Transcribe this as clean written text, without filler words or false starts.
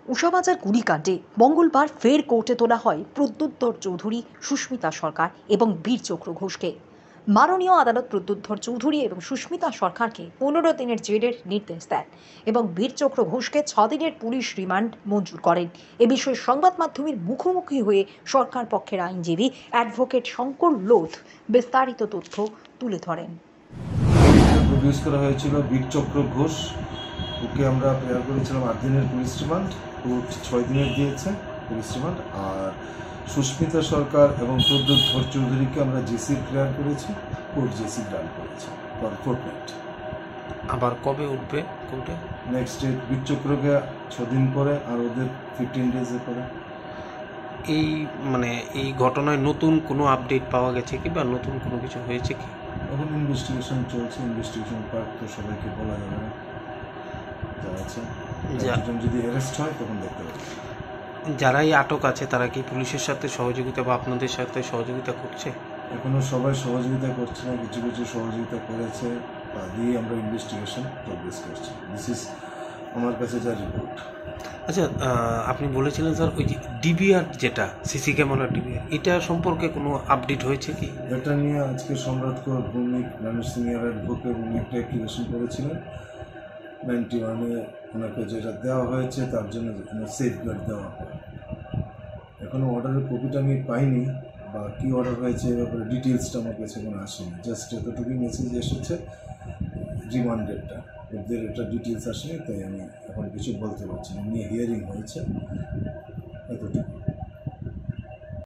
উষাবাজার গুলিকাণ্ডে মঙ্গলবার ফের কোর্টে তোলা হয় প্রদ্যুৎধর চৌধুরী, সুস্মিতা সরকার এবং বীরচক্র ঘোষকে। মাননীয় আদালত প্রদ্যুৎধর চৌধুরী এবং সুস্মিতা সরকারকে 15 দিনের জেলের নির্দেশ দেন এবং বীরচক্র ঘোষকে 6 দিনের পুলিশ রিমান্ড মঞ্জুর করেন। এ বিষয়ে সংবাদ মাধ্যমের মুখোমুখি হয়ে সরকার পক্ষের আইনজীবী অ্যাডভোকেট শঙ্কর লোধ বিস্তারিত তথ্য তুলে ধরেন। প্রডিউস করা হয়েছিল বীরচক্র ঘোষ, ওকে আমরা প্রেয়ার করেছিলাম 8 দিনের পুলিশ রিমান্ড, কোর্ট 6 দিনের দিয়েছে পুলিশ রিমান্ড। আর সুস্মিতা সরকার এবং প্রদ্যুৎধর চৌধুরীকে আমরা জেসি প্রেয়ার করেছি, কোর্ট জেসি গ্রান্ট করেছে ফর ফোর্টনাইট। আবার কবে উঠবে কোর্টে? নেক্সট ডেট বীরচক্রকে 6 দিন পরে, আর ওদের 15 ডেজে পরে। এই ঘটনায় নতুন কোনো আপডেট পাওয়া গেছে কি বা নতুন কোনো কিছু হয়েছে কি? এখন ইনভেস্টিগেশন চলছে, ইনভেস্টিগেশন পার্ট তো সবাইকে বলা যাবে না। যা আছে যদি অ্যারেস্ট হয় তখন দেখতে পাবে। যারাই আটক আছে তারা কি পুলিশের সাথে সহযোগিতা বা আপনাদের সাথে সহযোগিতা করছে? এখনো সবাই সহযোগিতা করছে না, কিছু কিছু সহযোগিতা করেছে, তা দিয়ে আমরা ইনভেস্টিগেশন প্রোগ্রেস করছি। দিস ইজ আমার কাছে যা রিপোর্ট। আচ্ছা, আপনি বলেছিলেন স্যার ওই যে ডিবিআর, যেটা সিসি ক্যামেরা ডিবিআর, এটা সম্পর্কে কোনো আপডেট হয়েছে কি? এটা নিয়ে আজকে সম্রাট কর ভৌমিক ম্যানেজ সিনিয়র অ্যাডভোকেট উনি একটা অ্যাপ্লিকেশন করেছিলেন 91-এ। ওনাকে যেটা দেওয়া হয়েছে তার জন্য সেফগার্ড দেওয়া হয়। এখনও অর্ডারের কপিটা আমি পাইনি, বা কী অর্ডার হয়েছে এ ব্যাপারে ডিটেলসটা আমার কাছে কোনো আসেনি। জাস্ট এতটুকুই মেসেজ এসেছে রিমান্ডেডটা, ওদের এটা ডিটেলস আসেনি, তাই আমি এখন কিছু বলতে পারছি না। নিয়ে হিয়ারিং হয়েছে,